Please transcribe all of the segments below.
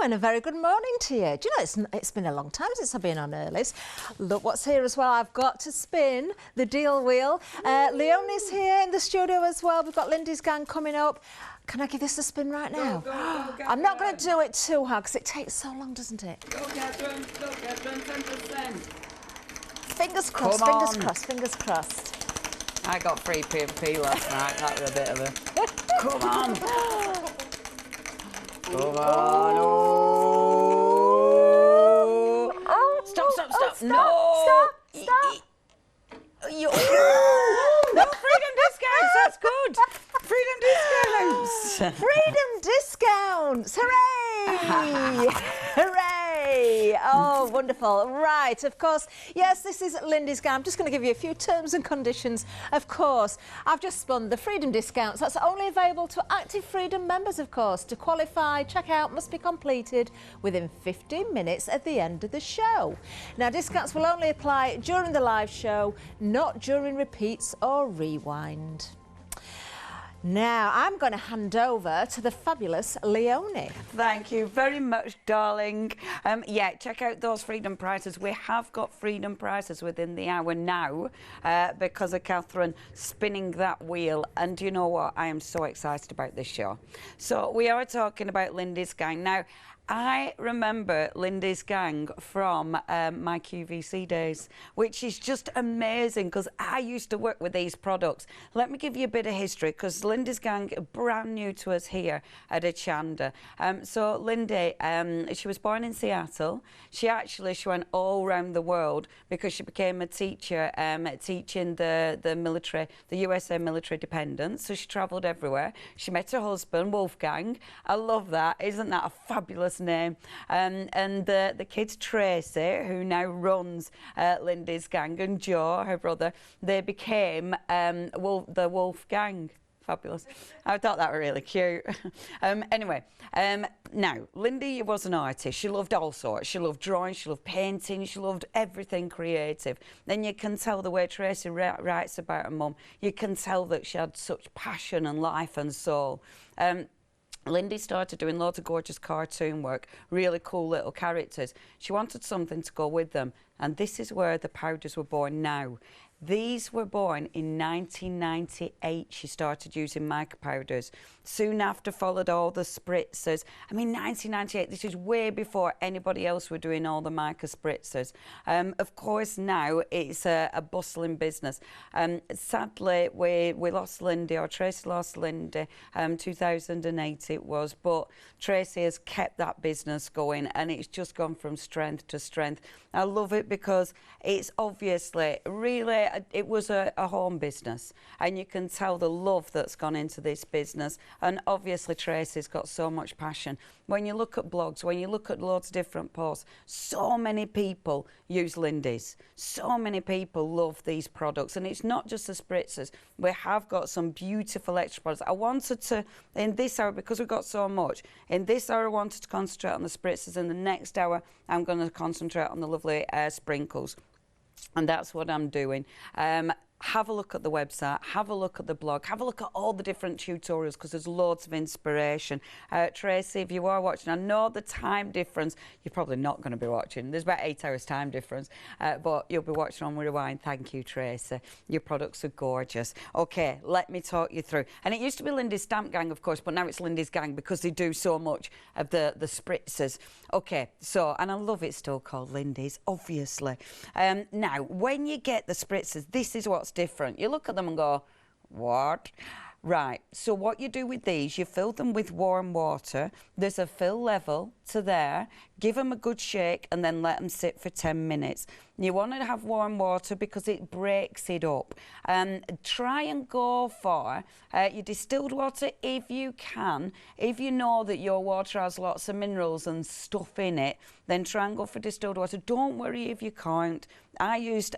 and a very good morning to you. Do you know, it's been a long time since I've been on Earlies. Look what's here as well. I've got to spin the deal wheel. Leonie's here in the studio as well. We've got Lindys Gang coming up. Can I give this a spin right now? Go, I'm not going to do it too hard because it takes so long, doesn't it? Go, Catherine, 10%. Fingers crossed, fingers crossed, fingers crossed. I got free P&P last night. That was a bit of a... Come on! Come on! Oh. Stop! No! Stop! No, freedom discounts, that's good. Freedom discounts. Freedom discounts. Hooray! Hooray! Oh, wonderful. Right, of course. Yes, this is Lindys Gang. I'm just going to give you a few terms and conditions. Of course, I've just spun the freedom discounts. That's only available to active freedom members, of course. To qualify, checkout must be completed within 15 minutes at the end of the show. Now, discounts will only apply during the live show, not during repeats or rewind. Now, I'm going to hand over to the fabulous Leonie. Thank you very much, darling. Yeah, check out those freedom prices. We have got freedom prices within the hour now because of Catherine spinning that wheel. And you know what? I am so excited about this show. So we are talking about Lindys Gang. Now, I remember Lindys Gang from my QVC days, which is just amazing because I used to work with these products. Let me give you a bit of history because Lindys Gang are brand new to us here at Hochanda. So Lindy, she was born in Seattle. She went all around the world because she became a teacher teaching the military, the USA military dependents. So she travelled everywhere. She met her husband, Wolfgang. I love that. Isn't that a fabulous name? And the kids, Tracy, who now runs Lindys Gang, and Joe, her brother, they became the Wolf Gang. Fabulous. I thought that were really cute. Anyway, now, Lindy was an artist. She loved all sorts. She loved drawing, she loved painting, she loved everything creative. Then you can tell the way Tracy writes about her mum, you can tell that she had such passion and life and soul. Lindy started doing loads of gorgeous cartoon work, really cool little characters. She wanted something to go with them, and this is where the powders were born now. These were born in 1998. She started using mica powders. Soon after followed all the spritzers. I mean, 1998, this is way before anybody else were doing all the mica spritzers. Of course, now it's a bustling business. Sadly, we lost Lindy, or Tracy lost Lindy, 2008 it was, but Tracy has kept that business going and it's just gone from strength to strength. I love it because it's obviously really, it was a home business and you can tell the love that's gone into this business, and obviously Tracy's got so much passion. When you look at blogs, when you look at loads of different posts, so many people use Lindys. So many people love these products, and it's not just the spritzers. We have got some beautiful extra products. I wanted to, in this hour, because we've got so much, in this hour I wanted to concentrate on the spritzers. In the next hour I'm going to concentrate on the lovely sprinkles. And that's what I'm doing. Have a look at the website, have a look at the blog, have a look at all the different tutorials because there's loads of inspiration. Tracy, if you are watching, I know the time difference, you're probably not going to be watching. There's about 8 hours time difference, but you'll be watching on Rewind. Thank you, Tracy. Your products are gorgeous. Okay, let me talk you through. And it used to be Lindy's Stamp Gang, of course, but now it's Lindys Gang because they do so much of the spritzers. Okay, so, and I love it still called Lindys, obviously. Now, when you get the spritzers, this is what's different. You look at them and go, what? Right, so what you do with these, you fill them with warm water. There's a fill level to there. Give them a good shake and then let them sit for 10 minutes. You want to have warm water because it breaks it up. Try and go for your distilled water if you can. If you know that your water has lots of minerals and stuff in it, then try and go for distilled water. Don't worry if you can't. I used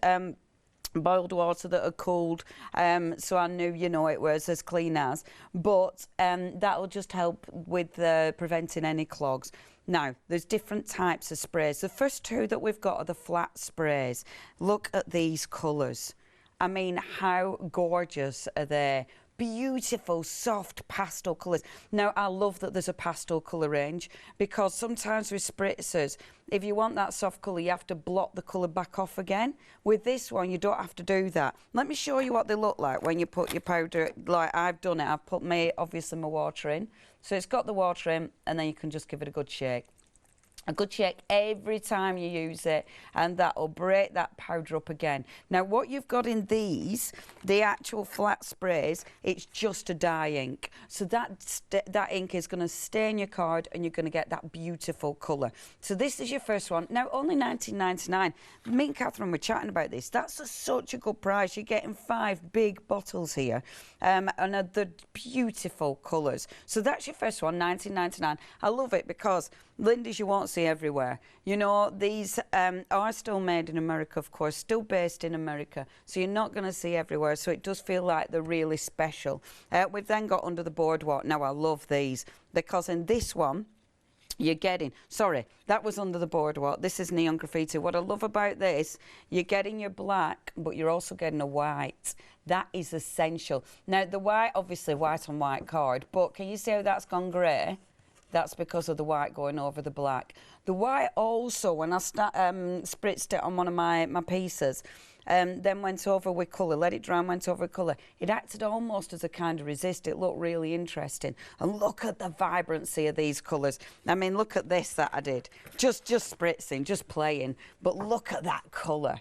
boiled water that had cooled, so I knew, you know, it was as clean as, but that'll just help with preventing any clogs. Now, there's different types of sprays. The first two that we've got are the flat sprays. Look at these colours. I mean, how gorgeous are they? beautiful, soft pastel colours. Now, I love that there's a pastel colour range, because sometimes with spritzers, if you want that soft colour, you have to blot the colour back off again. With this one, you don't have to do that. Let me show you what they look like when you put your powder, like I've done it. I've put obviously my water in. So it's got the water in, and then you can just give it a good shake. A good shake every time you use it, and that will break that powder up again. Now, what you've got in these, the actual flat sprays, it's just a dye ink. So that ink is going to stain your card, and you're going to get that beautiful colour. So this is your first one. Now, only $19.99. Me and Catherine were chatting about this. That's such a good price. You're getting 5 big bottles here, and the beautiful colours. So that's your first one, $19.99. I love it because Lindys you won't see everywhere. You know, these are still made in America, of course, still based in America, so you're not going to see everywhere, so it does feel like they're really special. We've then got Under the Boardwalk. Now, I love these, because in this one, you're getting, sorry, that was Under the Boardwalk. This is Neon Graffiti. What I love about this, you're getting your black, but you're also getting a white. That is essential. Now, the white, obviously white on white card, but can you see how that's gone grey? That's because of the white going over the black. The white also, when I spritzed it on one of my pieces, then went over with colour, let it dry and went over with colour. It acted almost as a kind of resist. It looked really interesting. And look at the vibrancy of these colours. I mean, look at this that I did. Just spritzing, just playing. But look at that colour.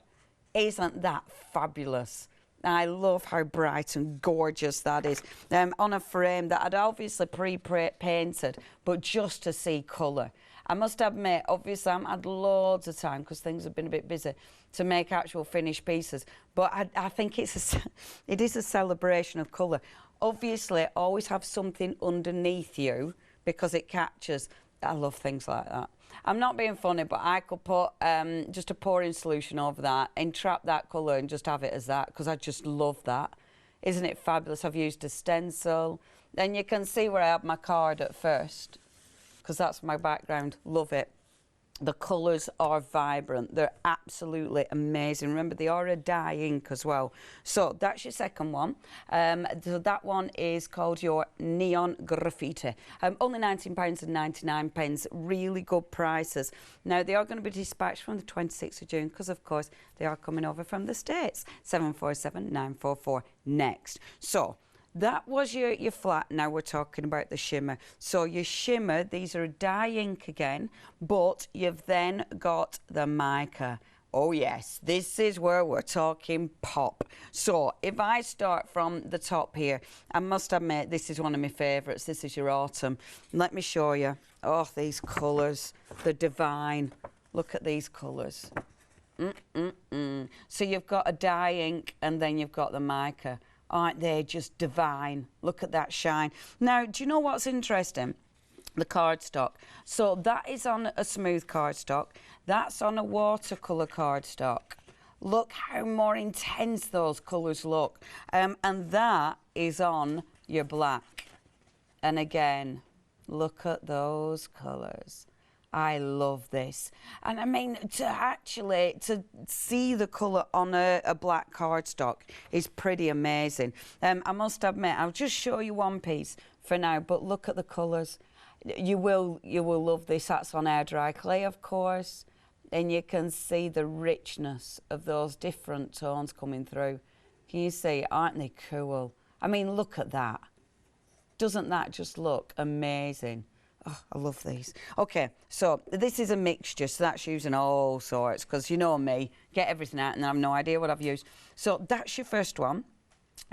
Isn't that fabulous? I love how bright and gorgeous that is. On a frame that I'd obviously pre-painted, but just to see colour. I must admit, obviously, I've had loads of time, because things have been a bit busy, to make actual finished pieces. But I think it is a celebration of colour. Obviously, always have something underneath you, because it captures. I love things like that. I'm not being funny, but I could put just a pouring solution over that, entrap that colour, and just have it as that, because I just love that. Isn't it fabulous? I've used a stencil. Then you can see where I had my card at first, because that's my background. Love it. The colours are vibrant. They're absolutely amazing. Remember, they are a dye ink as well. So that's your second one. So that one is called your Neon Graffiti. Only £19.99. Really good prices. Now, they are going to be dispatched from the 26th of June, because, of course, they are coming over from the States. 747-944 next. So that was your flat. Now we're talking about the shimmer. So your shimmer, these are a dye ink again, but you've then got the mica. Oh yes, this is where we're talking pop. So if I start from the top here, I must admit this is one of my favourites. This is your autumn. Let me show you. Oh, these colours, they're divine. Look at these colours. So you've got a dye ink, and then you've got the mica. Aren't they just divine? Look at that shine. Now, do you know what's interesting? The cardstock. So that is on a smooth cardstock. That's on a watercolour cardstock. Look how more intense those colours look. And that is on your black. And again, look at those colours. I love this. And I mean, to see the colour on a black cardstock is pretty amazing. I must admit, I'll just show you one piece for now, but look at the colours. You will love this. That's on air dry clay, of course. And you can see the richness of those different tones coming through. Can you see? Aren't they cool? I mean, look at that. Doesn't that just look amazing? Oh, I love these. Okay, so this is a mixture, so that's using all sorts, because you know me, get everything out and I have no idea what I've used. So that's your first one.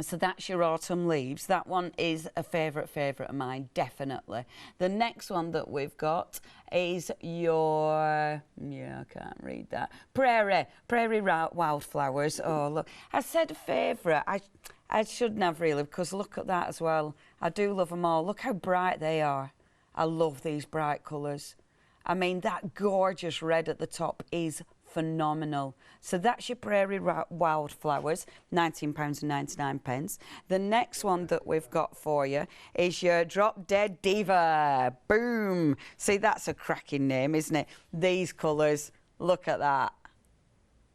So that's your autumn leaves. That one is a favourite of mine, definitely. The next one that we've got is your, I can't read that, Prairie Wildflowers. Oh, look, I said favourite. I shouldn't have really, because look at that as well. I do love them all. Look how bright they are. I love these bright colours. I mean, that gorgeous red at the top is phenomenal. So that's your Prairie Wildflowers, £19.99. The next one that we've got for you is your Drop Dead Diva. Boom. See, that's a cracking name, isn't it? These colours, look at that.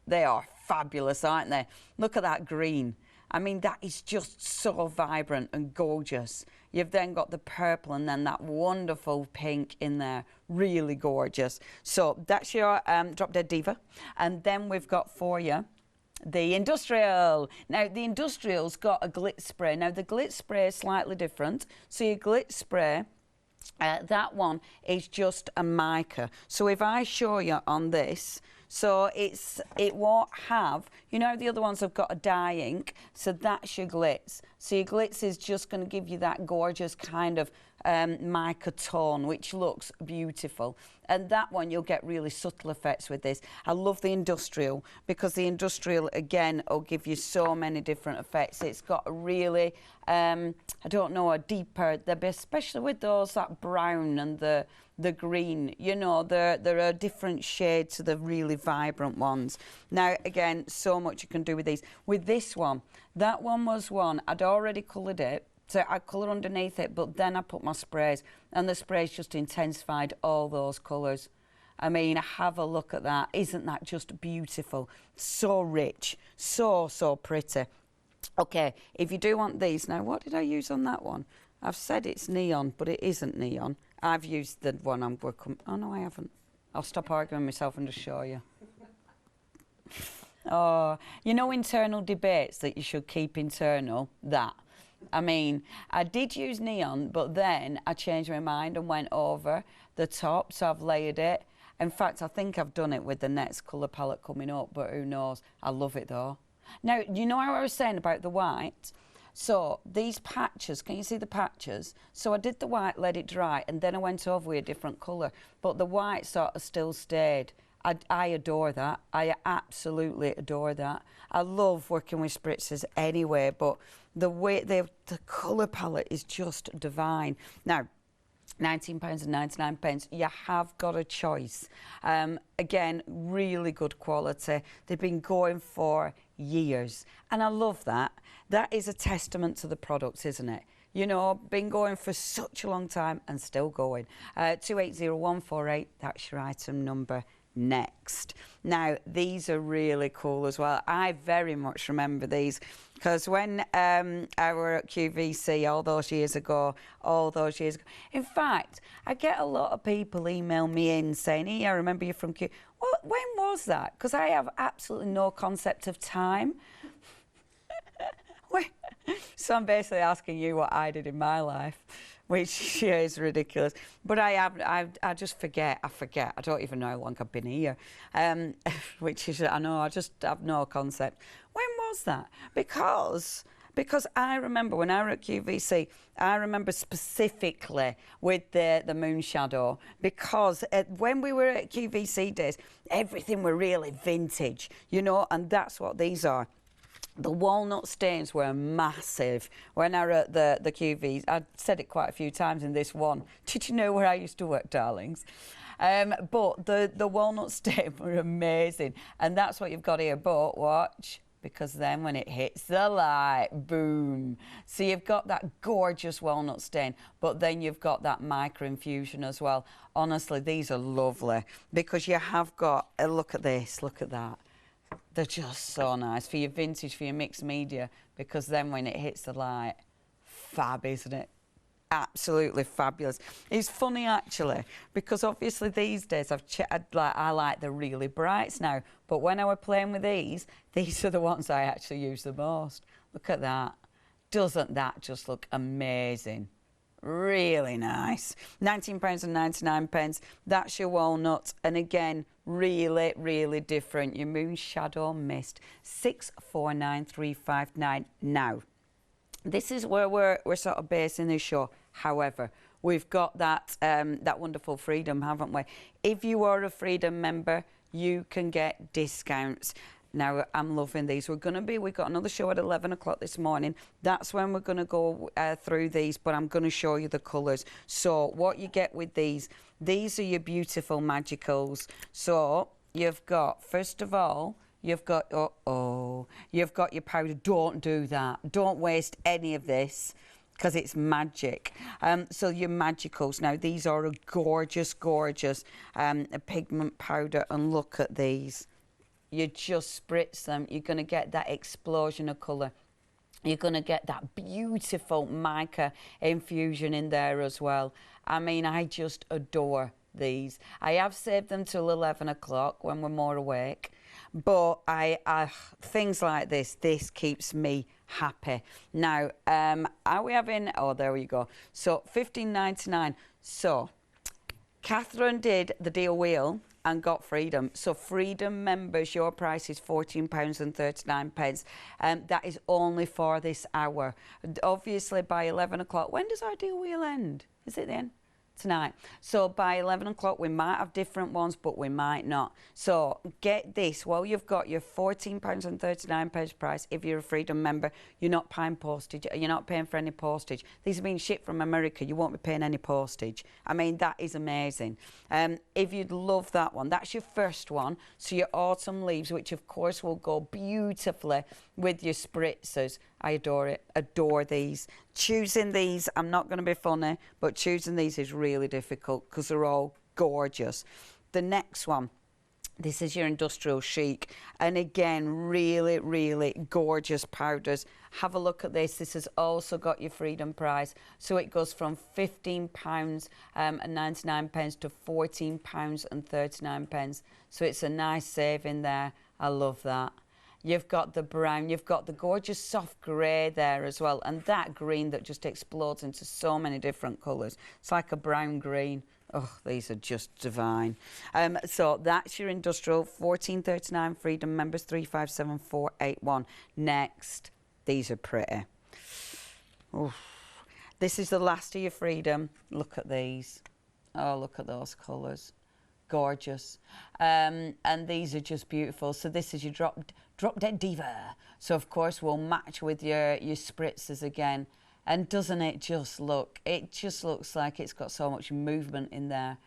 They are fabulous, aren't they? Look at that green. I mean, that is just so vibrant and gorgeous. You've then got the purple and then that wonderful pink in there. Really gorgeous. So that's your Drop Dead Diva. And then we've got for you the industrial. Now, the industrial's got a glitz spray. Now, the glitz spray is slightly different. So your glitz spray, that one is just a mica. So if I show you on this, so it won't have, you know, the other ones have got a dye ink, so that's your glitz. So your glitz is just going to give you that gorgeous kind of mica tone, which looks beautiful. And that one, you'll get really subtle effects with this. I love the industrial because the industrial, again, will give you so many different effects. It's got a really, I don't know, a deeper, especially with those, that brown and the green, you know, there are different shades to the really vibrant ones. Now, again, so much you can do with these. With this one, that one was one, I'd already coloured it, so I colour underneath it, but then I put my sprays, and the sprays just intensified all those colours. I mean, have a look at that. Isn't that just beautiful? So rich, so pretty. Okay, if you do want these, now what did I use on that one? I've said it's neon, but it isn't neon. I've used the one I'm working. Oh no, I haven't. I'll stop arguing myself and just show you. Oh, you know, internal debates that you should keep internal. That. I mean, I did use neon, but then I changed my mind and went over the top, so I've layered it. In fact, I think I've done it with the next colour palette coming up, but who knows? I love it though. Now, you know how I was saying about the white? So these patches, can you see the patches? So I did the white, let it dry, and then I went over with a different colour, but the white sort of still stayed. I adore that. I absolutely adore that. I love working with spritzers anyway, but the way the colour palette is just divine. Now, £19.99. You have got a choice. Again, really good quality. They've been going for years, and I love that. That is a testament to the products, isn't it? You know, been going for such a long time and still going. 280148, that's your item number. Next. Now, these are really cool as well. I very much remember these because when I were at QVC all those years ago, in fact, I get a lot of people email me in saying, hey, I remember you from Q. Well, when was that? Because I have absolutely no concept of time. So I'm basically asking you what I did in my life, which is ridiculous. But I just forget. I don't even know how long I've been here, which is, I know, I just have no concept. When was that? Because I remember when I were at QVC, I remember specifically with the moon shadow, because when we were at QVC days, everything were really vintage, you know, and that's what these are. The walnut stains were massive when I were at the QVs. I said it quite a few times in this one. Did you know where I used to work, darlings? But the walnut stains were amazing. And that's what you've got here. But watch, because then when it hits the light, boom. So you've got that gorgeous walnut stain, but then you've got that micro infusion as well. Honestly, these are lovely because you have got, look at this, look at that. They're just so nice for your vintage, for your mixed media, because then when it hits the light, fab, isn't it? Absolutely fabulous. It's funny actually, because obviously these days I like the really brights now, but when I were playing with these are the ones I actually use the most. Look at that. Doesn't that just look amazing? Really nice. £19.99. That's your walnut, and again, really different. Your moon shadow mist, 649359. Now, this is where we're sort of basing this show. However, we've got that that wonderful freedom, haven't we? If you are a freedom member, you can get discounts. Now, I'm loving these. We've got another show at 11 o'clock this morning. That's when we're going to go through these, but I'm going to show you the colours. So what you get with these are your beautiful magicals. So you've got, first of all, you've got, you've got your powder. Don't do that. Don't waste any of this, because it's magic. So your magicals. Now, these are a gorgeous a pigment powder, and look at these. You just spritz them, you're going to get that explosion of colour. You're going to get that beautiful mica infusion in there as well. I mean, I just adore these. I have saved them till 11 o'clock when we're more awake. But things like this keeps me happy. Now, are we having, oh, there we go. So, $15.99. So, Catherine did the deal wheel and got Freedom. So Freedom members, your price is £14.39. That is only for this hour. Obviously, by 11 o'clock, when does our deal wheel end? Is it then? Tonight. So by 11 o'clock, we might have different ones, but we might not. So get this. Well, you've got your £14.39 price. If you're a Freedom member, you're not paying postage. You're not paying for any postage. These are being shipped from America. You won't be paying any postage. I mean, that is amazing. If you'd love that one, that's your first one. So your autumn leaves, which of course will go beautifully with your spritzers. I adore it. Adore these. Choosing these, I'm not going to be funny, but choosing these is really difficult because they're all gorgeous. The next one, this is your Industrial Chic. And again, really, really gorgeous powders. Have a look at this. This has also got your Freedom price. So it goes from £15.99 to £14.39. So it's a nice saving there. I love that. You've got the brown, you've got the gorgeous soft grey there as well, and that green that just explodes into so many different colours. It's like a brown green. Oh, these are just divine. So that's your Industrial, $14.39, Freedom members, 357481. Next, these are pretty. Oof. This is the last of your Freedom. Look at these. Oh, look at those colours. Gorgeous. And these are just beautiful. So this is your drop dead Diva. So of course we'll match with your spritzers again. And doesn't it just look, it just looks like it's got so much movement in there.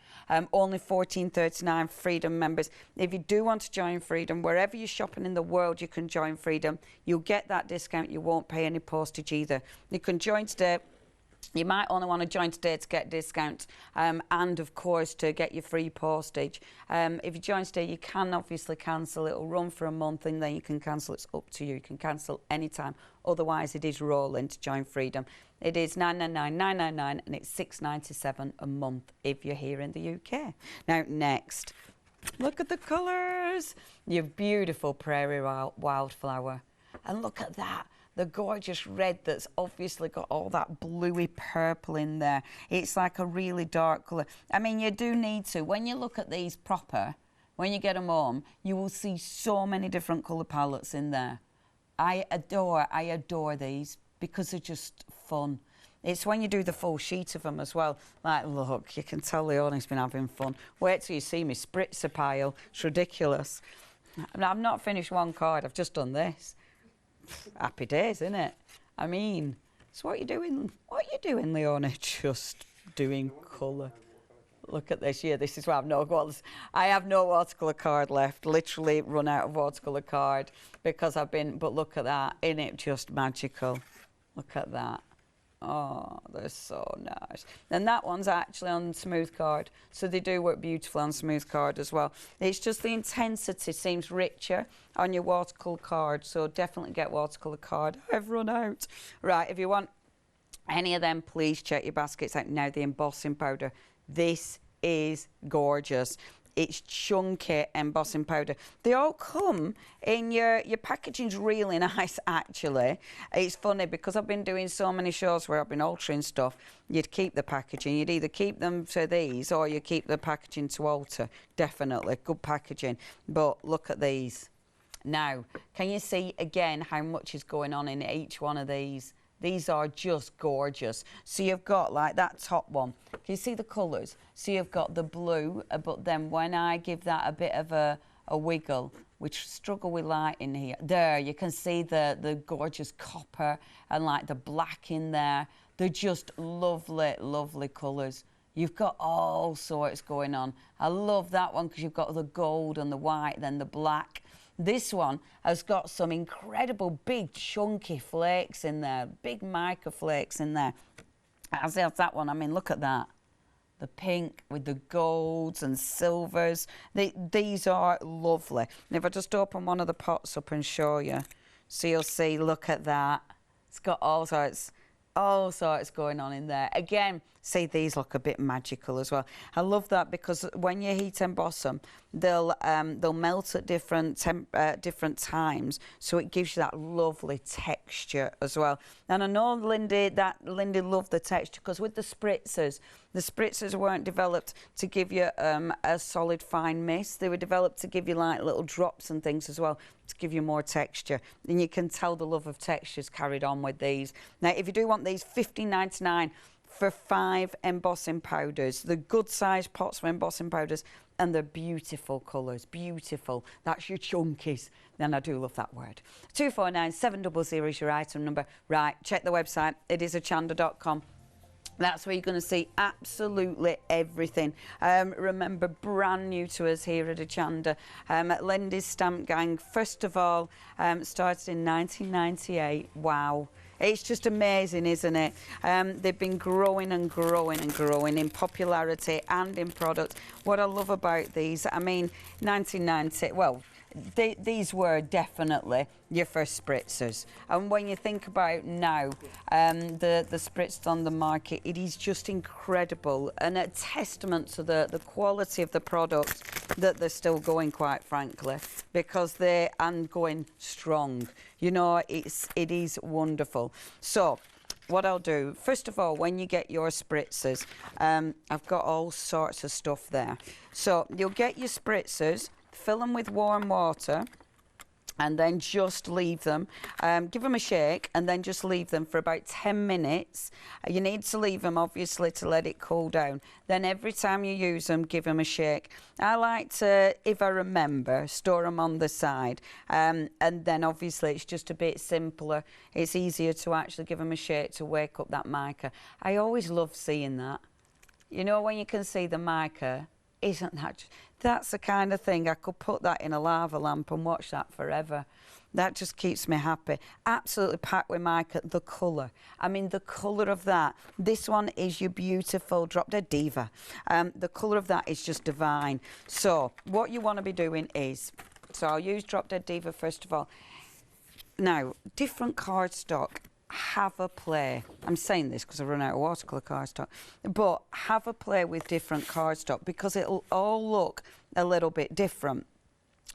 Only $14.39, Freedom members. If you do want to join Freedom, wherever you're shopping in the world, you can join Freedom. You'll get that discount. You won't pay any postage either. You can join today. You might only want to join today to get discount and, of course, to get your free postage. If you join today, you can obviously cancel. It'll run for a month and then you can cancel. It's up to you. You can cancel anytime. Otherwise, it is rolling to join Freedom. It is $999 and it's $697 a month if you're here in the UK. Now, next, look at the colours. Your beautiful Prairie Wildflower. And look at that. The gorgeous red that's obviously got all that bluey purple in there. It's like a really dark colour. I mean, you do need to. When you look at these proper, when you get them home, you will see so many different colour palettes in there. I adore these because they're just fun. It's when you do the full sheet of them as well. Like, look, you can tell Leonie's been having fun. Wait till you see me spritzer pile. It's ridiculous. I've not finished one card. I've just done this. Happy days, isn't it? I mean, so what are you doing? What are you doing, Leonie? Just doing colour. Look at this. Yeah, this is why I have no watercolour card left. Literally run out of watercolour card because I've been. But look at that. Isn't it just magical? Look at that. Oh, they're so nice. And that one's actually on smooth card. So they do work beautifully on smooth card as well. It's just the intensity seems richer on your watercolour card. So definitely get watercolour card. I've run out. Right, if you want any of them, please check your baskets out. Now, the embossing powder. This is gorgeous. It's chunky embossing powder. They all come in your packaging's really nice, actually. It's funny because I've been doing so many shows where I've been altering stuff. You'd keep the packaging. You'd either keep them to these or you keep the packaging to alter. Definitely good packaging. But look at these. Now, can you see again how much is going on in each one of these? These are just gorgeous. So you've got like that top one. Can you see the colours? So you've got the blue, but then when I give that a bit of a wiggle, which struggle with light in here, there you can see the gorgeous copper and like the black in there. They're just lovely, lovely colours. You've got all sorts going on. I love that one because you've got the gold and the white, then the black. This one has got some incredible big chunky flakes in there, big mica flakes in there. As that one, I mean, look at that. The pink with the golds and silvers. These are lovely. And if I just open one of the pots up and show you, so you'll see, look at that. It's got all sorts going on in there. Again, see, these look a bit magical as well. I love that because when you heat emboss them, they'll melt at different times, so it gives you that lovely texture as well. And I know Lindy loved the texture because with the spritzers weren't developed to give you a solid fine mist. They were developed to give you like little drops and things as well, to give you more texture. And you can tell the love of textures carried on with these. Now, if you do want these, $15.99 for 5 embossing powders. The good sized pots for embossing powders, and they're beautiful colours, beautiful. That's your chunkies. And I do love that word. 249700 is your item number. Right, check the website. It is hochanda.com. That's where you're going to see absolutely everything. Remember, brand new to us here at Hochanda, Lindy's Stamp Gang, first of all, started in 1998. Wow. It's just amazing, isn't it? They've been growing and growing and growing in popularity and in products. What I love about these, I mean, 1990, well, these were definitely your first spritzers. And when you think about now, the spritzers on the market, it is just incredible and a testament to the quality of the products that they're still going, quite frankly, because they are going strong. You know, it is wonderful. So what I'll do, first of all, when you get your spritzers, I've got all sorts of stuff there. So you'll get your spritzers, fill them with warm water, and then just leave them, give them a shake, and then just leave them for about 10 minutes. You need to leave them, obviously, to let it cool down. Then every time you use them, give them a shake. I like to, if I remember, store them on the side, and then obviously it's just a bit simpler. It's easier to actually give them a shake to wake up that mica. I always love seeing that. You know, when you can see the mica, isn't that just, that's the kind of thing I could put that in a lava lamp and watch that forever. That just keeps me happy. Absolutely packed with mica. The colour, I mean, the colour of that. This one is your beautiful Drop Dead Diva. The colour of that is just divine. So what you want to be doing is, so I'll use Drop Dead Diva first of all. Now, different cardstock. Have a play. I'm saying this because I've run out of watercolour cardstock, but have a play with different cardstock because it'll all look a little bit different,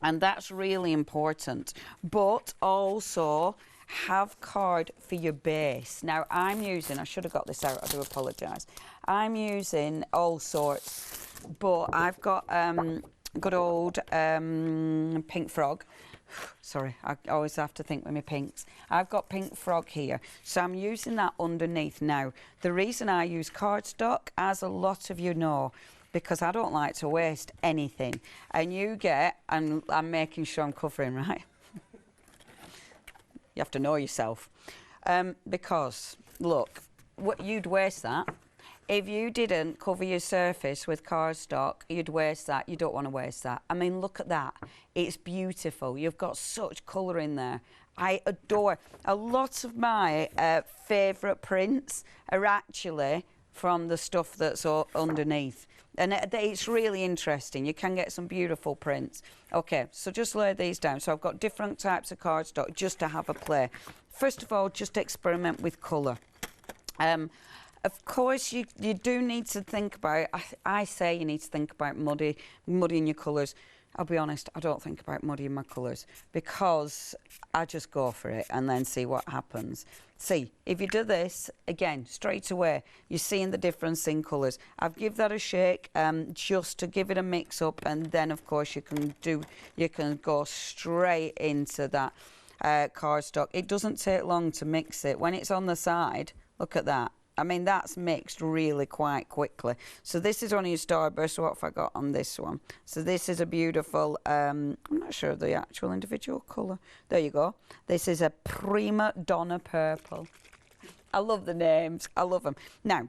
and that's really important. But also have card for your base. Now I'm using, I should have got this out, I do apologise. I'm using all sorts, but I've got good old Pink Frog. Sorry, I always have to think with my pinks. I've got Pink Frog here, so I'm using that underneath now. The reason I use cardstock, as a lot of you know, because I don't like to waste anything. And you get, and I'm making sure I'm covering, right? You have to know yourself. Because, look, you'd waste that. If you didn't cover your surface with cardstock, you'd waste that. You don't want to waste that. I mean, look at that. It's beautiful. You've got such colour in there. I adore. A lot of my favourite prints are actually from the stuff that's underneath. And it's really interesting. You can get some beautiful prints. Okay, so just lay these down. So I've got different types of cardstock just to have a play. First of all, just experiment with colour. Of course, you do need to think about, I say you need to think about muddying your colours. I'll be honest, I don't think about muddying my colours because I just go for it and then see what happens. See, if you do this, again, straight away, you're seeing the difference in colours. I've give that a shake just to give it a mix up, and then, of course, you can go straight into that cardstock. It doesn't take long to mix it. When it's on the side, look at that. I mean, that's mixed really quite quickly. So this is only a starburst. So what have I got on this one? So this is a beautiful, I'm not sure of the actual individual colour. There you go. This is a Prima Donna Purple. I love the names. I love them. Now,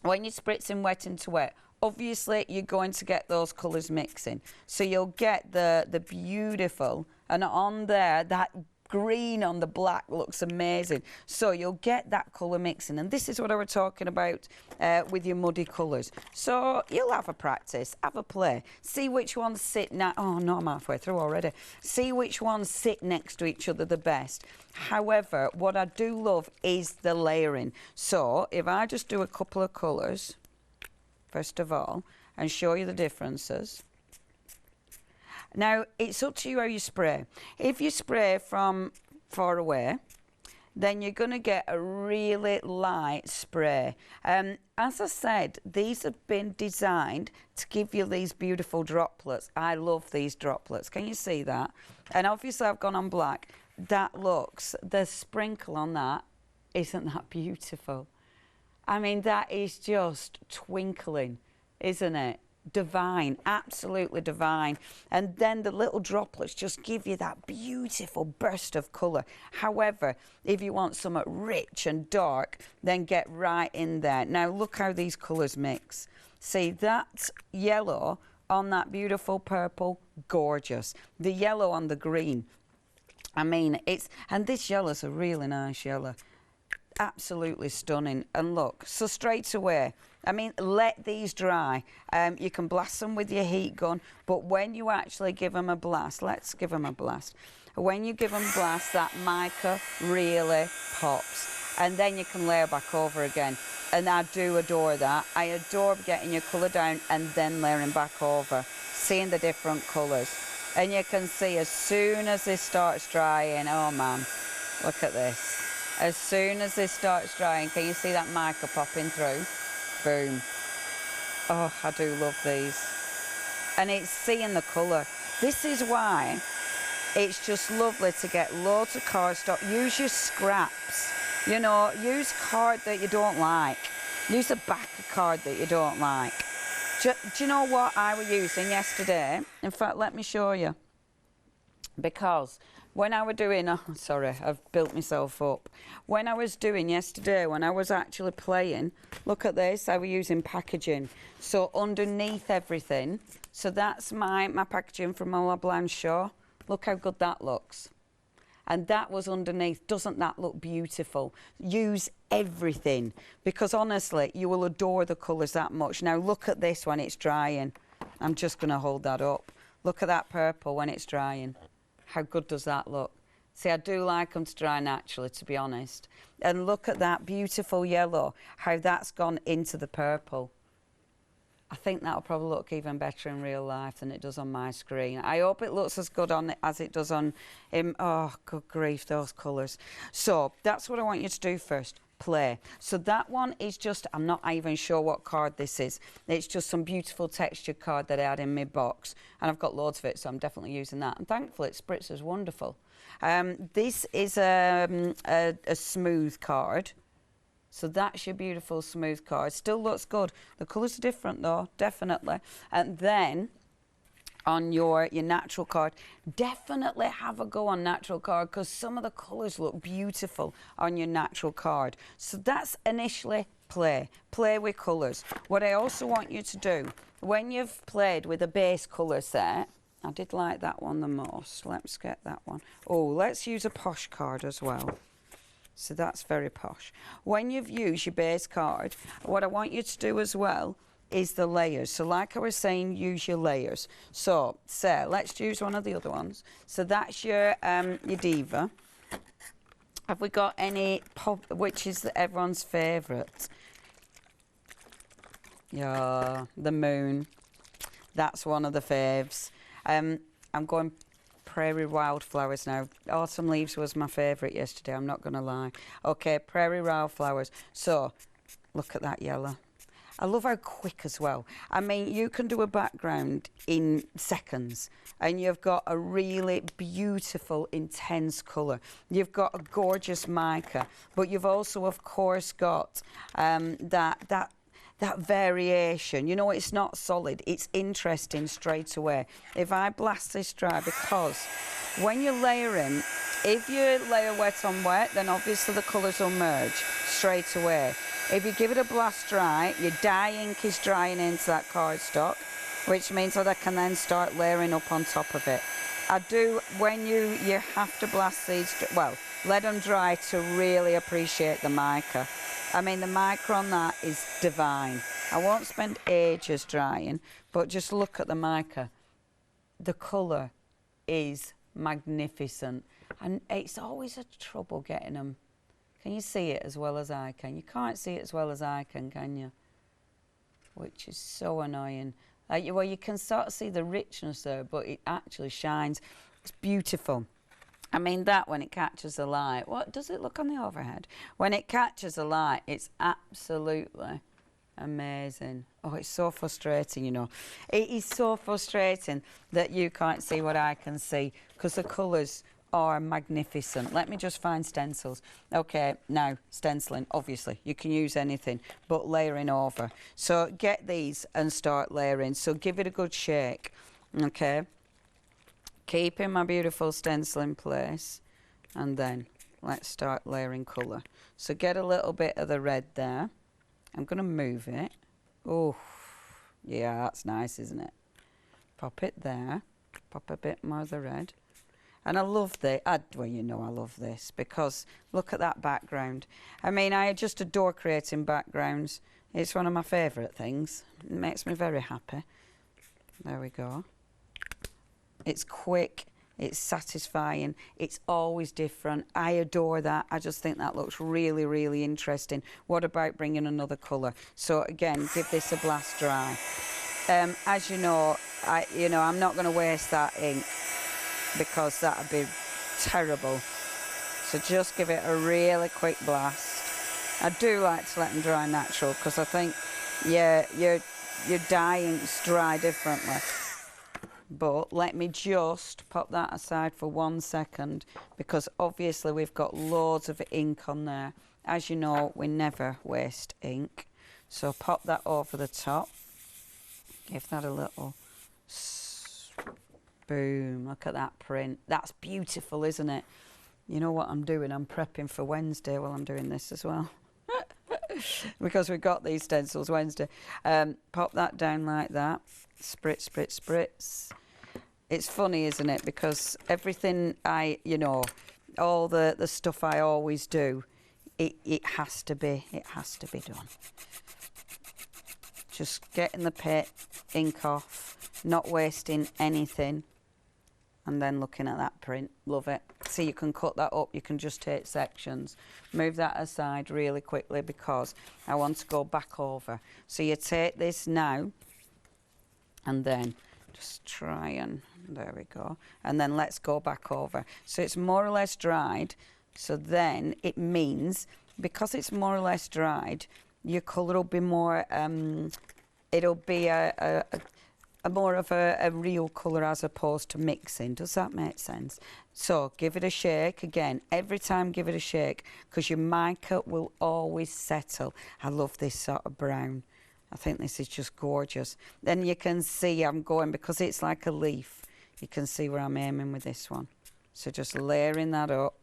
when you're spritzing wet into wet, obviously you're going to get those colours mixing. So you'll get the beautiful, and on there, that green on the black looks amazing. So you'll get that colour mixing, and this is what I was talking about with your muddy colours. So you'll have a practice, have a play, see which ones sit oh no, I'm halfway through already. See which ones sit next to each other the best. However, what I do love is the layering. So if I just do a couple of colours, first of all, and show you the differences. Now, it's up to you how you spray. If you spray from far away, then you're going to get a really light spray. As I said, these have been designed to give you these beautiful droplets. I love these droplets. Can you see that? And obviously I've gone on black. That looks, the sprinkle on that, isn't that beautiful? I mean, that is just twinkling, isn't it? Divine, absolutely divine. And then the little droplets just give you that beautiful burst of colour. However, if you want something rich and dark, then get right in there. Now look how these colours mix. See, that yellow on that beautiful purple, gorgeous. The yellow on the green, I mean, and this yellow's a really nice yellow. Absolutely stunning. And look, so straight away, I mean, let these dry. You can blast them with your heat gun, but when you actually give them a blast, let's give them a blast. When you give them a blast, that mica really pops. And then you can layer back over again. And I do adore that. I adore getting your colour down and then layering back over, seeing the different colours. And you can see as soon as this starts drying, oh man, look at this. As soon as this starts drying, can you see that mica popping through? Boom. Oh, I do love these. And it's seeing the colour. This is why it's just lovely to get loads of cardstock. Use your scraps. You know, use card that you don't like. Use a back of card that you don't like. Do you know what I was using yesterday? In fact, let me show you. Because when I was doing, oh, sorry, I've built myself up. When I was doing yesterday, when I was actually playing, look at this, I was using packaging. So underneath everything, so that's my packaging from La Blanchot. Look how good that looks. And that was underneath. Doesn't that look beautiful? Use everything, because honestly, you will adore the colours that much. Now look at this when it's drying. I'm just going to hold that up. Look at that purple when it's drying. How good does that look? See, I do like them to dry naturally, to be honest. And look at that beautiful yellow, how that's gone into the purple. I think that'll probably look even better in real life than it does on my screen. I hope it looks as good on it as it does on, oh, good grief, those colours. So that's what I want you to do first. Play. So that one is just, I'm not even sure what card this is. It's just some beautiful textured card that I had in my box, and I've got loads of it, so I'm definitely using that. And thankfully, it spritzes wonderful. This is a smooth card. So that's your beautiful smooth card. Still looks good. The colours are different though, definitely. And then on your natural card, definitely have a go on natural card, because some of the colours look beautiful on your natural card. So that's initially play with colours. What I also want you to do, when you've played with a base colour set, I did like that one the most. Let's get that one. Oh, let's use a posh card as well. So that's very posh. When you've used your base card, what I want you to do as well is the layers. So like I was saying, use your layers. So, Sarah, let's use one of the other ones. So that's your Diva. Have we got any pop, which is everyone's favourite? Yeah, the moon. That's one of the faves. I'm going Prairie Wildflowers now. Autumn Leaves was my favourite yesterday, I'm not going to lie. Okay, Prairie Wildflowers. So, look at that yellow. I love how quick as well. I mean, you can do a background in seconds and you've got a really beautiful, intense colour. You've got a gorgeous mica, but you've also, of course, got that variation. You know, it's not solid, it's interesting straight away. If I blast this dry, because when you're layering, if you layer wet on wet, then obviously the colours will merge straight away. If you give it a blast dry, your dye ink is drying into that cardstock, which means that I can then start layering up on top of it. I do, when you have to blast these, well, let them dry to really appreciate the mica. I mean, the mica on that is divine. I won't spend ages drying, but just look at the mica. The colour is magnificent. And it's always a trouble getting them. Can you see it as well as I can? You can't see it as well as I can you? Which is so annoying. Well, you can sort of see the richness there, but it actually shines. It's beautiful. I mean, that when it catches the light, what does it look on the overhead? When it catches the light, it's absolutely amazing. Oh, it's so frustrating, you know. It is so frustrating that you can't see what I can see, because the colours are magnificent. Let me just find stencils. Okay, now stenciling, obviously you can use anything, but layering over. So get these and start layering. So give it a good shake. Okay, keeping my beautiful stencil in place, and then let's start layering colour. So get a little bit of the red there. I'm going to move it. Oh yeah, that's nice, isn't it? Pop it there, pop a bit more of the red. And I love well, you know I love this, because look at that background. I mean, I just adore creating backgrounds. It's one of my favourite things. It makes me very happy. There we go. It's quick, it's satisfying, it's always different. I adore that. I just think that looks really, really interesting. What about bringing another colour? So again, give this a blast dry. As you know, I'm not going to waste that ink, because that would be terrible. So just give it a really quick blast. I do like to let them dry natural, because I think your dye inks dry differently. But let me just pop that aside for 1 second, because obviously we've got loads of ink on there. As you know, we never waste ink. So pop that over the top. Give that a little boom. Look at that print. That's beautiful, isn't it? You know what I'm doing? I'm prepping for Wednesday while I'm doing this as well. Because we've got these stencils Wednesday. Pop that down like that. Spritz, spritz, spritz. It's funny, isn't it? Because everything all the stuff I always do, it has to be done. Just getting the ink off, not wasting anything. And then looking at that print, love it. See, you can cut that up, you can just take sections. Move that aside really quickly, because I want to go back over. So you take this now, and then just try and, there we go. And then let's go back over. So it's more or less dried. So then it means, because it's more or less dried, your colour will be more, it'll be more of a real colour as opposed to mixing. Does that make sense? So give it a shake. Again, every time give it a shake, because your mica will always settle. I love this sort of brown. I think this is just gorgeous. Then you can see I'm going, because it's like a leaf, you can see where I'm aiming with this one. So just layering that up.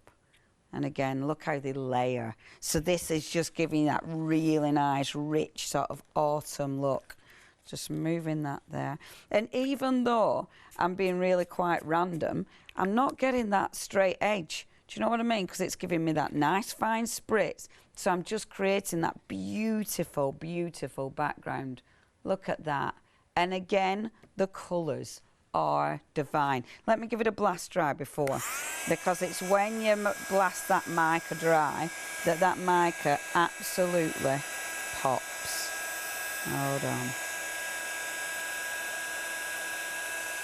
And again, look how they layer. So this is just giving that really nice, rich sort of autumn look. Just moving that there. And even though I'm being really quite random, I'm not getting that straight edge. Do you know what I mean? Because it's giving me that nice fine spritz. So I'm just creating that beautiful, beautiful background. Look at that. And again, the colours are divine. Let me give it a blast dry before, because it's when you blast that mica dry that mica absolutely pops. Hold on.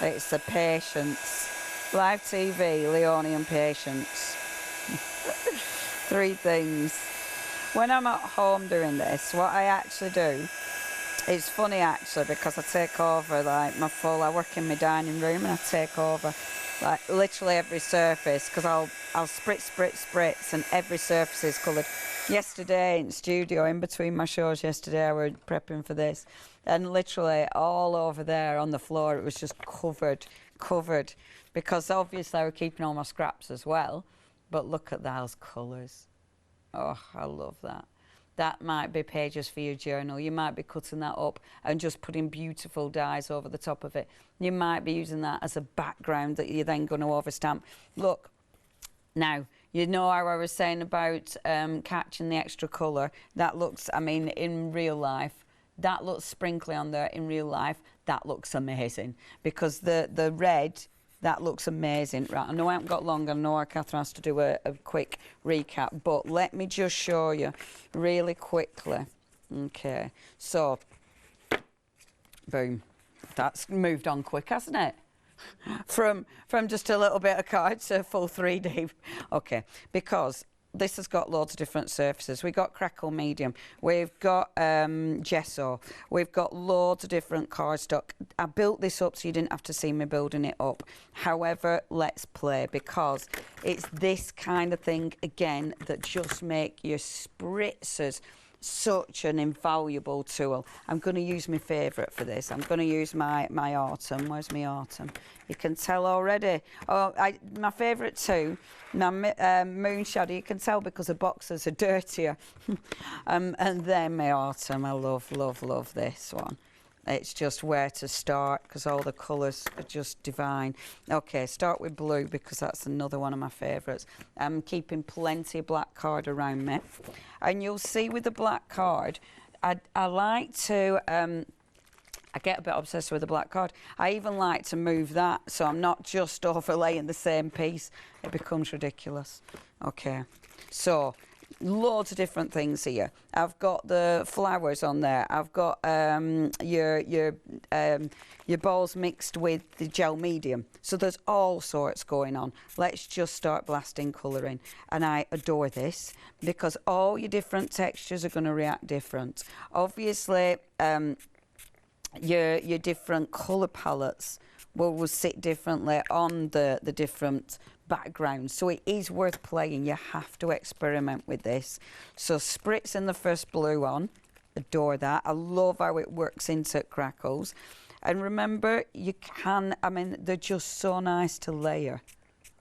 It's the patience. Live TV, Leonie and patience. 3 things. When I'm at home doing this, what I actually do, it's funny actually, because I take over like I work in my dining room, and I take over like literally every surface, because I'll spritz, spritz, spritz, and every surface is coloured. Yesterday in studio, in between my shows yesterday, I was prepping for this, and literally all over there on the floor it was just covered, because obviously I was keeping all my scraps as well. But look at those colours. Oh, I love that. that might be pages for your journal. You might be cutting that up and just putting beautiful dies over the top of it. You might be using that as a background that you're then going to overstamp. Look, now, you know how I was saying about catching the extra colour? That looks, I mean, in real life, that looks sprinkly on there. In real life, that looks amazing. Because the red, that looks amazing. Right, I know I haven't got long. I know our Catherine has to do a quick recap. But let me just show you really quickly. Okay, so, boom. That's moved on quick, hasn't it? From just a little bit of card to full 3D. Okay, because this has got loads of different surfaces. We've got crackle medium, we've got gesso, we've got loads of different cardstock. I built this up so you didn't have to see me building it up. However, let's play, because it's this kind of thing again that just make your spritzers such an invaluable tool. I'm going to use my favourite for this. I'm going to use my autumn. Where's my autumn? You can tell already. Oh, my favourite too, my moon shadow. You can tell because the boxes are dirtier. And then my autumn. I love, love, love this one. It's just where to start because all the colours are just divine. Okay, start with blue because that's another one of my favourites. I'm keeping plenty of black card around me. And you'll see with the black card, I like to, I get a bit obsessed with the black card. I even like to move that so I'm not just overlaying the same piece. It becomes ridiculous. Okay, so loads of different things here. I've got the flowers on there. I've got your balls mixed with the gel medium. So there's all sorts going on. Let's just start blasting colouring. And I adore this because all your different textures are going to react different. Obviously, your different colour palettes will sit differently on the different background, so it is worth playing. You have to experiment with this. So spritzing the first blue on, adore that. I love how it works into crackles. And remember, you can, I mean, they're just so nice to layer.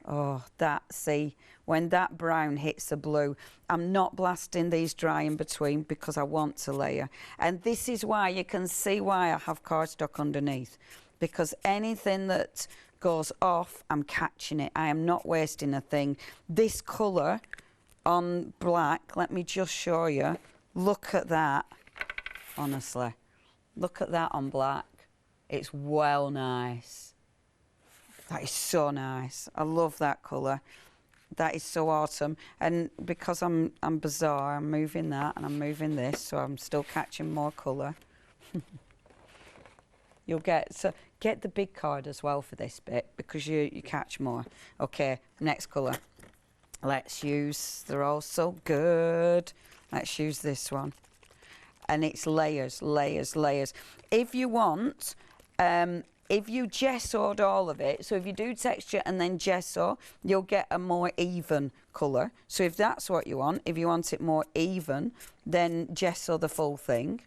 Oh, see, when that brown hits the blue, I'm not blasting these dry in between because I want to layer. And this is why you can see why I have cardstock underneath, because anything that goes off, I'm catching it. I am not wasting a thing. This colour on black, let me just show you. Look at that, honestly. Look at that on black. It's well nice. That is so nice. I love that colour. That is so awesome. And because I'm bizarre, I'm moving that and I'm moving this, so I'm still catching more colour. You'll get the big card as well for this bit because you catch more. Okay, next colour. Let's use, they're all so good. Let's use this one. And it's layers, layers, layers. If you want, if you gessoed all of it, so if you do texture and then gesso, you'll get a more even colour. So if that's what you want, if you want it more even, then gesso the full thing.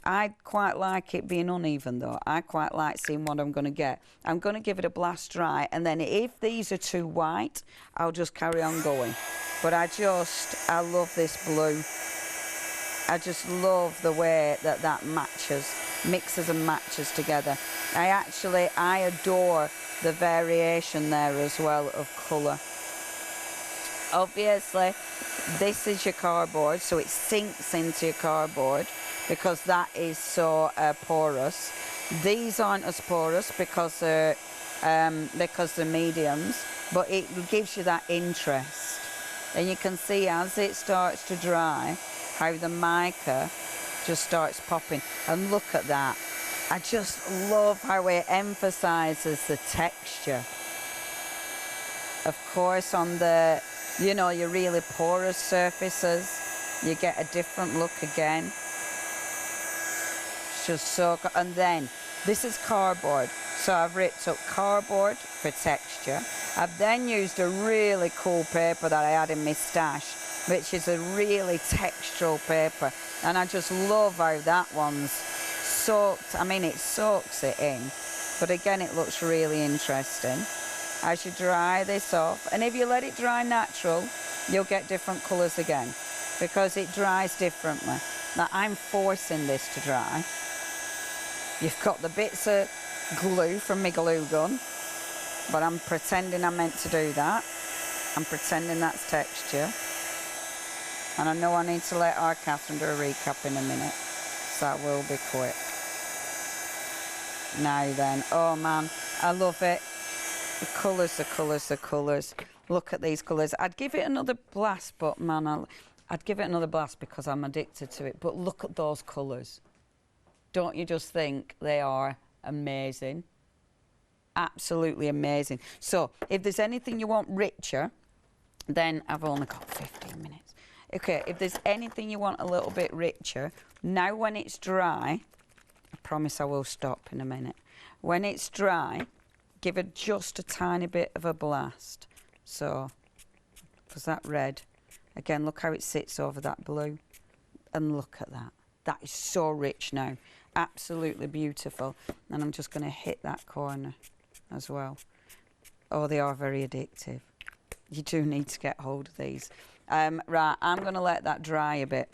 I quite like it being uneven though. I quite like seeing what I'm going to get. I'm going to give it a blast dry, and then if these are too white, I'll just carry on going. But I love this blue. I just love the way that matches, mixes and matches together. I adore the variation there as well of colour. Obviously, this is your cardboard, so it sinks into your cardboard because that is so porous. These aren't as porous because they're mediums, but it gives you that interest. And you can see as it starts to dry, how the mica just starts popping. And look at that. I just love how it emphasises the texture. Of course, on the, you know, your really porous surfaces, you get a different look again. It's just so good. And then, this is cardboard. So I've ripped up cardboard for texture. I've then used a really cool paper that I had in my stash, which is a really textural paper. And I just love how that one's soaked. I mean, it soaks it in. But again, it looks really interesting. As you dry this off, and if you let it dry natural, you'll get different colours again. because it dries differently. Now, I'm forcing this to dry. You've got the bits of glue from my glue gun, but I'm pretending I'm meant to do that. I'm pretending that's texture. And I know I need to let our Catherine do a recap in a minute, so that will be quick. Now then, oh man, I love it. The colours, the colours, the colours. Look at these colours. I'd give it another blast, but man, I'd give it another blast because I'm addicted to it. But look at those colours. Don't you just think they are amazing? Absolutely amazing. So, if there's anything you want richer, then I've only got 15 minutes. Okay, if there's anything you want a little bit richer, now when it's dry, I promise I will stop in a minute. When it's dry, give it just a tiny bit of a blast. So, was that red? Again, look how it sits over that blue. And look at that. That is so rich now. Absolutely beautiful. And I'm just going to hit that corner as well. Oh, they are very addictive. You do need to get hold of these. Right, I'm going to let that dry a bit.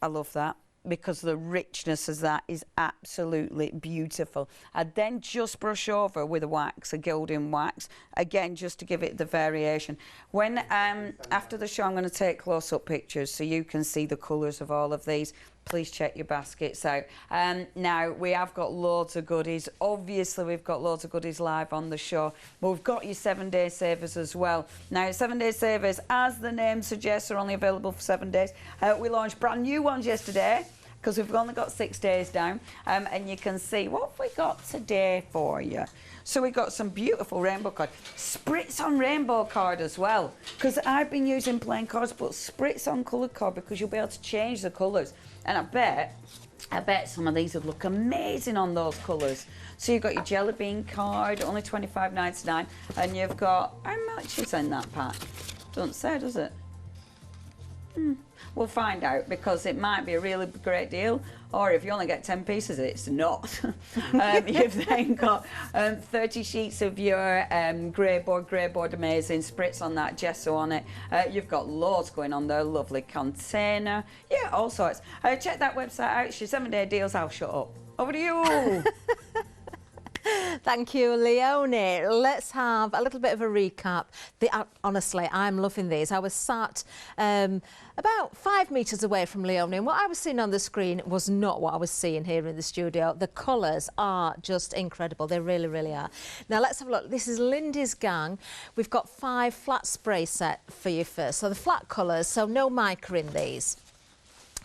I love that, because the richness of that is absolutely beautiful. I then just brush over with a wax, a gilding wax, again just to give it the variation. When after the show I'm going to take close-up pictures so you can see the colours of all of these. Please check your baskets out. Now we have got loads of goodies. Obviously we've got loads of goodies live on the show, but we've got your 7-day savers as well. Now 7-day savers, as the name suggests, are only available for 7 days. We launched brand new ones yesterday because we've only got 6 days down, and you can see what have we got today for you. So we've got some beautiful rainbow card. Spritz on rainbow card as well, because I've been using plain cards, but spritz on coloured card because you'll be able to change the colours. And I bet some of these would look amazing on those colours. So you've got your jelly bean card, only $25.99, and you've got, how much is in that pack? Doesn't say, does it? We'll find out, because it might be a really great deal, or if you only get 10 pieces, it's not. You've then got 30 sheets of your grey board amazing, spritz on that, gesso on it. You've got loads going on there, lovely container, yeah, all sorts. Check that website out, it's your 7-day deals. I'll shut up. Over to you. Thank you, Leonie. Let's have a little bit of a recap. Honestly, I'm loving these. I was sat about 5 metres away from Leonie, and what I was seeing on the screen was not what I was seeing here in the studio. The colours are just incredible. They really, really are. Now, let's have a look. This is Lindys Gang. We've got 5 flat spray set for you first. So the flat colours, so no mica in these.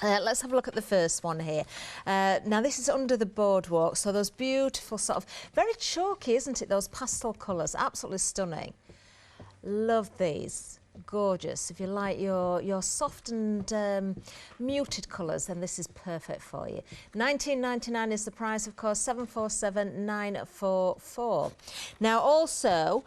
Let's have a look at the first one here. Now this is Under the Boardwalk, so those beautiful sort of, very chalky, isn't it, those pastel colours, absolutely stunning. Love these, gorgeous. If you like your soft and muted colours, then this is perfect for you. $19.99 is the price, of course, 747944. Now also,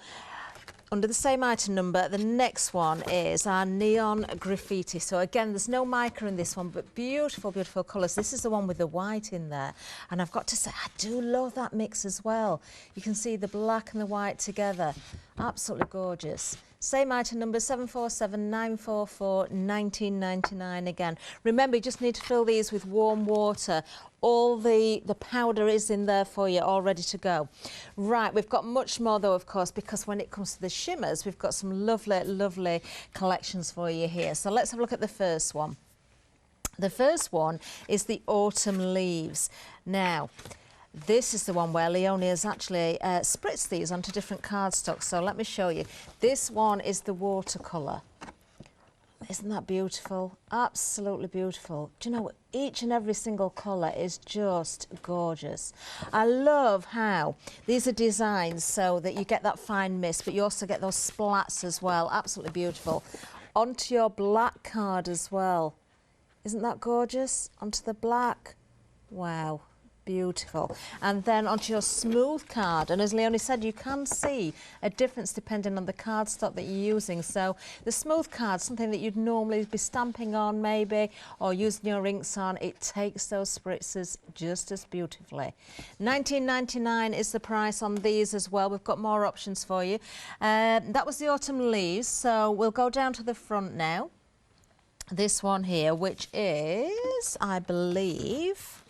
under the same item number, the next one is our Neon Graffiti. So again, there's no mica in this one, but beautiful, beautiful colours. This is the one with the white in there. And I've got to say, I do love that mix as well. You can see the black and the white together. Absolutely gorgeous. Same item number, 747944, $19.99 again. Remember, you just need to fill these with warm water. All the powder is in there for you, all ready to go. Right, we've got much more though, of course, because when it comes to the shimmers, we've got some lovely, lovely collections for you here. So let's have a look at the first one. The first one is the Autumn Leaves. Now, this is the one where Leonie has actually spritzed these onto different cardstock. So let me show you. This one is the watercolour. Isn't that beautiful? Absolutely beautiful. Do you know what? Each and every single colour is just gorgeous. I love how these are designed so that you get that fine mist, but you also get those splats as well. Absolutely beautiful. Onto your black card as well. Isn't that gorgeous? Onto the black. Wow. Beautiful. And then onto your smooth card, and as Leonie said, you can see a difference depending on the cardstock that you're using. So the smooth card, something that you'd normally be stamping on maybe or using your inks on, it takes those spritzes just as beautifully. $19.99 is the price on these as well. We've got more options for you. That was the Autumn Leaves, so we'll go down to the front now. this one here, which is, I believe,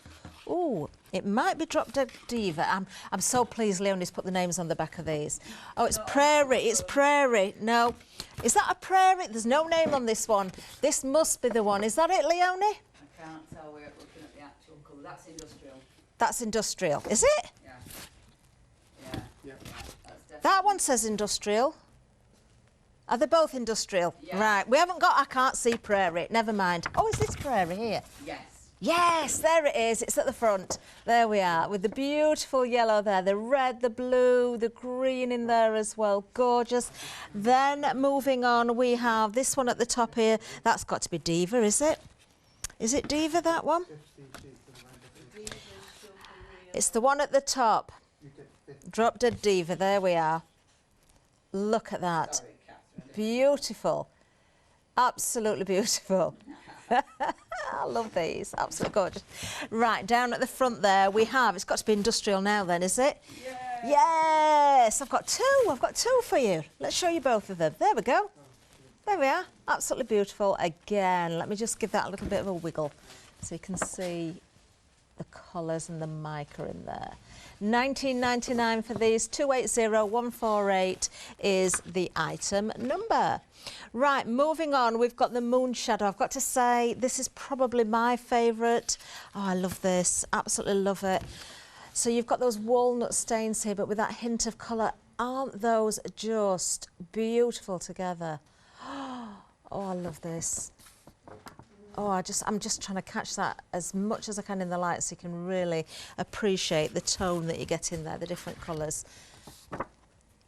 oh, it might be Drop Dead Diva. I'm so pleased Leonie's put the names on the back of these. Oh, it's Prairie. It's Prairie. No. Is that a Prairie? There's no name on this one. This must be the one. Is that it, Leonie? I can't tell. We're looking at the actual colour. That's industrial. That's industrial. Is it? Yeah. Yeah. Yeah. That one says industrial. Are they both industrial? Yeah. Right. We haven't got, I can't see Prairie. Never mind. Oh, is this Prairie here? Yes. Yes, there it is. It's at the front. There we are, with the beautiful yellow there, the red, the blue, the green in there as well. Gorgeous. Then moving on, we have this one at the top here. That's got to be Diva, is it? Is it Diva, that one? It's the one at the top. Drop Dead Diva. There we are. Look at that. Sorry, Catherine. Beautiful. Absolutely beautiful. I love these, absolutely gorgeous. Right, down at the front there we have, it's got to be industrial now then, is it? Yeah. Yes, I've got two for you. Let's show you both of them. There we go. There we are, absolutely beautiful. Again, let me just give that a little bit of a wiggle so you can see the colours and the mica in there. £19.99 for these, 280148 is the item number. Right, moving on, we've got the Moon Shadow. I've got to say, this is probably my favourite. Oh, I love this, absolutely love it. So you've got those walnut stains here, but with that hint of colour. Aren't those just beautiful together? Oh, I love this. Oh, I'm just trying to catch that as much as I can in the light so you can really appreciate the tone that you get in there, the different colours.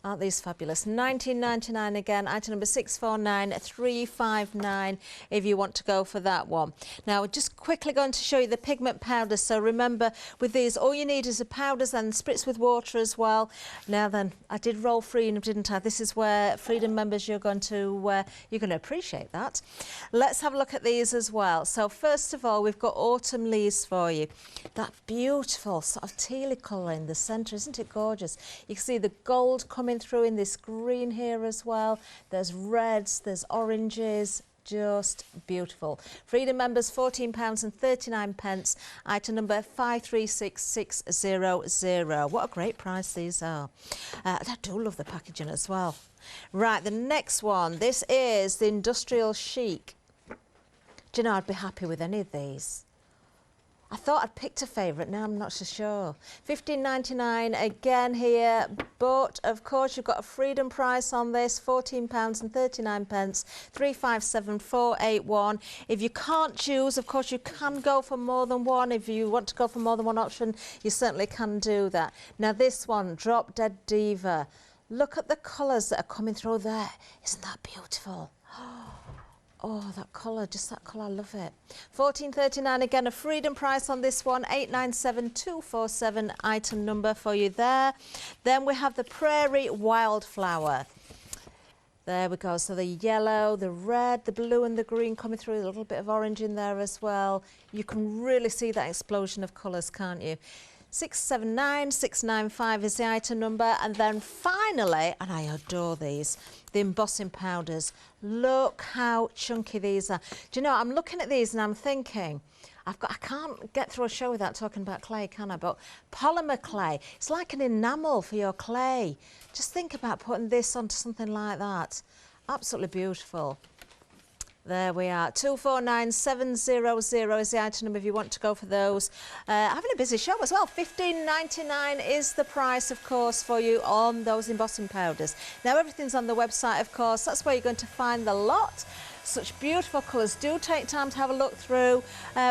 Aren't these fabulous? £19.99 again, item number 649359 if you want to go for that one. Now, we're just quickly going to show you the pigment powders. So remember, with these, all you need is the powders and spritz with water as well. Now then, I did roll Freedom, didn't I? This is where Freedom members, you're going to appreciate that. Let's have a look at these as well. So first of all, we've got Autumn Leaves for you. That beautiful sort of tealy colour in the centre, isn't it gorgeous? You can see the gold coming through in this green here as well. There's reds, there's oranges, just beautiful. Freedom members, £14.39, item number 536600. What a great price these are. I do love the packaging as well. Right, the next one, this is the Industrial Chic. Do you know, I'd be happy with any of these. I thought I'd picked a favourite, now I'm not so sure. £15.99 again here, but of course you've got a Freedom price on this, £14.39, 357481. If you can't choose, of course you can go for more than one. If you want to go for more than one option, you certainly can do that. Now this one, Drop Dead Diva. Look at the colours that are coming through there. Isn't that beautiful? Oh, that colour, just that colour, I love it. £14.39 again, a Freedom price on this one, 897247 item number for you there. Then we have the Prairie Wildflower. There we go, so the yellow, the red, the blue and the green coming through, a little bit of orange in there as well. You can really see that explosion of colours, can't you? 679695 is the item number. And then finally, and I adore these, the Embossing Powders. Look how chunky these are. Do you know, I'm looking at these and I'm thinking, I can't get through a show without talking about clay, can I? But polymer clay, it's like an enamel for your clay. Just think about putting this onto something like that. Absolutely beautiful. There we are, 249700 is the item number if you want to go for those. Having a busy show as well. £15.99 is the price, of course, for you on those embossing powders. Now, everything's on the website, of course. That's where you're going to find the lot. Such beautiful colours. Do take time to have a look through.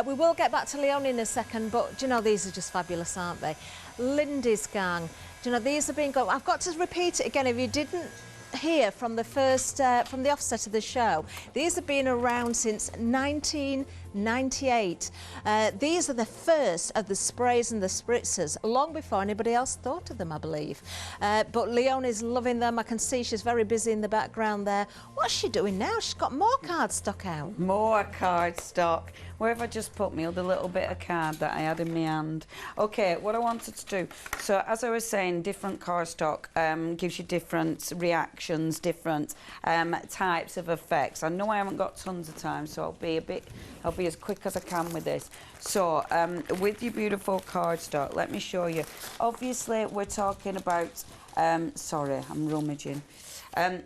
We will get back to Leonie in a second, but do you know, these are just fabulous, aren't they? Lindys Gang. Do you know, these have been I've got to repeat it again if you didn't hear from the first, from the offset of the show. These have been around since 1998. These are the first of the sprays and the spritzers, long before anybody else thought of them, I believe. But Leonie's loving them. I can see she's very busy in the background there. What's she doing now? She's got more cardstock out. More cardstock. Where have I just put me other little bit of card that I had in my hand? Okay, what I wanted to do. So as I was saying, different cardstock gives you different reactions variations, different types of effects. I know I haven't got tons of time, so I'll be as quick as I can with this. So with your beautiful cardstock, let me show you. Obviously, we're talking about, sorry, I'm rummaging.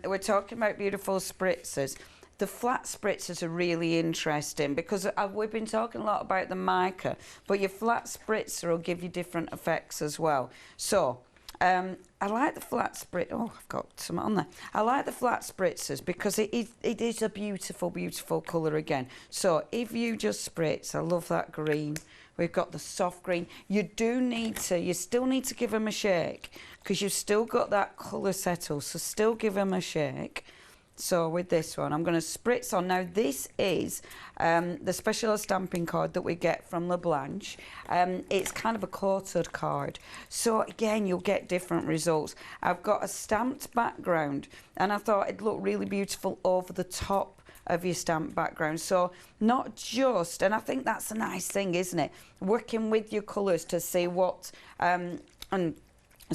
We're talking about beautiful spritzers. The flat spritzers are really interesting because we've been talking a lot about the mica, but your flat spritzer will give you different effects as well. So, I like the flat spritz. Oh, I've got some on there. I like the flat spritzers because it is a beautiful, beautiful colour again. So, if you just spritz, I love that green. We've got the soft green. You still need to give them a shake because you've still got that colour settle. So, still give them a shake. So with this one, I'm going to spritz on. Now this is the special stamping card that we get from LeBlanche. It's kind of a coated card. So again, you'll get different results. I've got a stamped background and I thought it'd look really beautiful over the top of your stamped background. So not just, and I think that's a nice thing, isn't it? Working with your colours to see what,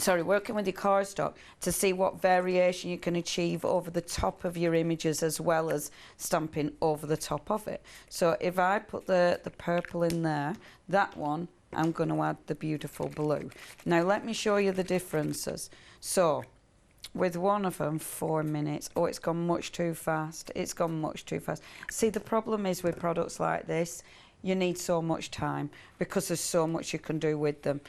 working with your cardstock to see what variation you can achieve over the top of your images as well as stamping over the top of it. So if I put the purple in there, that one, I'm going to add the beautiful blue. Now let me show you the differences. So with one of them, 4 minutes. Oh, it's gone much too fast. It's gone much too fast. See, the problem is with products like this, you need so much time because there's so much you can do with them.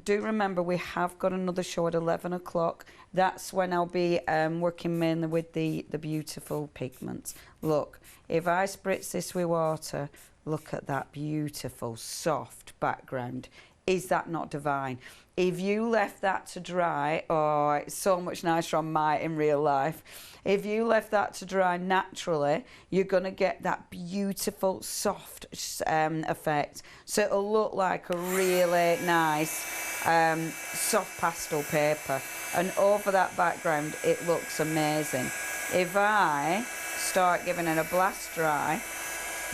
Do remember we have got another show at 11 o'clock. That's when I'll be working mainly with the beautiful pigments. Look, if I spritz this with water, look at that beautiful soft background. Is that not divine? If you left that to dry, oh, it's so much nicer on in real life. If you left that to dry naturally, you're going to get that beautiful soft effect. So it'll look like a really nice soft pastel paper. And over that background, it looks amazing. If I start giving it a blast dry,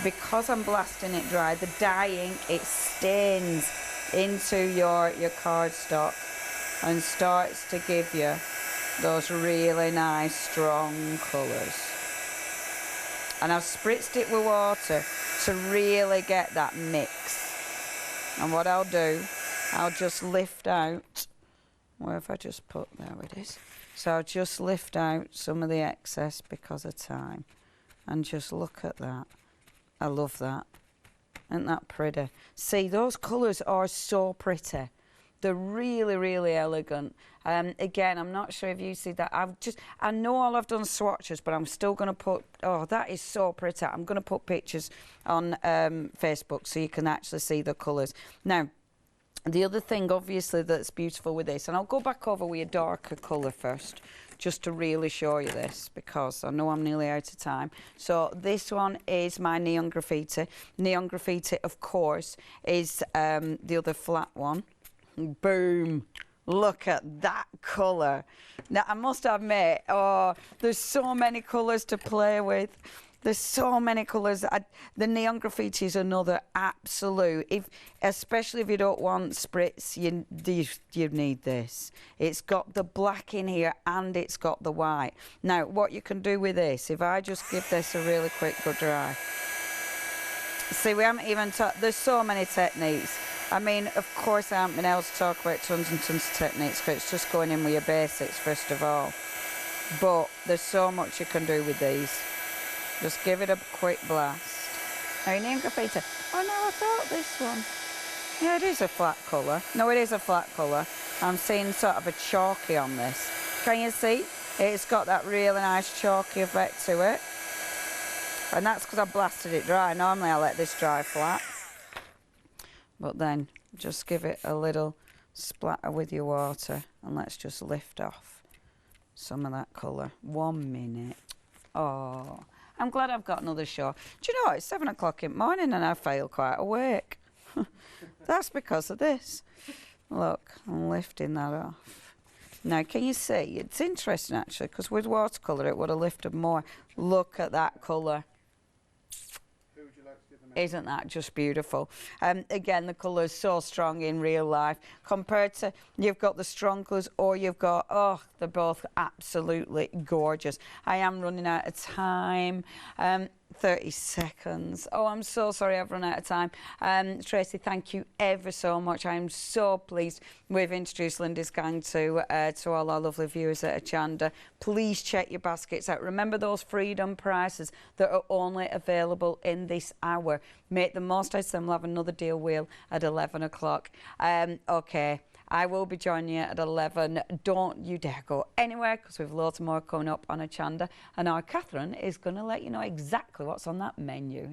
because I'm blasting it dry, the dye ink, it stains into your cardstock and starts to give you those really nice strong colours. And I've spritzed it with water to really get that mix. And what I'll do, I'll just lift out, where have I just put, there it is. So I'll just lift out some of the excess because of time. And just look at that. I love that. Isn't that pretty? See, those colours are so pretty. They're really, really elegant. Again, I'm not sure if you see that. I know all I've done swatches, but I'm still going to put, oh, that is so pretty. I'm going to put pictures on Facebook so you can actually see the colours. Now, the other thing, obviously, that's beautiful with this, and I'll go back over with a darker colour first, just to really show you this, because I know I'm nearly out of time. So this one is my Neon Graffiti. Neon Graffiti, of course, is the other flat one. Boom. Look at that colour. Now, I must admit, oh, there's so many colours to play with. There's so many colours. The Neon Graffiti is another absolute, especially if you don't want spritz, you need this. It's got the black in here and it's got the white. Now, what you can do with this, if I just give this a really quick good dry. See, we haven't even talked, there's so many techniques. I mean, of course, I haven't been able to talk about tons and tons of techniques because it's just going in with your basics, first of all. But there's so much you can do with these. Just give it a quick blast. Now, Neon Graffiti. Oh, no, I thought this one. Yeah, it is a flat colour. No, it is a flat colour. I'm seeing sort of a chalky on this. Can you see? It's got that really nice chalky effect to it. And that's because I blasted it dry. Normally, I let this dry flat. But then, just give it a little splatter with your water. And let's just lift off some of that colour. 1 minute. Oh, I'm glad I've got another show. Do you know, it's 7 o'clock in the morning and I feel quite awake. That's because of this. Look, I'm lifting that off. Now, can you see? It's interesting, actually, because with watercolour, it would have lifted more. Look at that colour. Who would you Isn't that just beautiful? Again, the colour's so strong in real life compared to you've got the strong colours or you've got, oh, they're both absolutely gorgeous. I am running out of time. 30 seconds. Oh, I'm so sorry I've run out of time. Tracy, thank you ever so much. I'm so pleased we've introduced Lindys Gang to all our lovely viewers at Hochanda. Please check your baskets out. Remember those freedom prices that are only available in this hour. Make the most of them. We'll have another deal wheel at 11 o'clock. Okay. I will be joining you at 11. Don't you dare go anywhere because we've loads more coming up on Hochanda. And our Catherine is going to let you know exactly what's on that menu.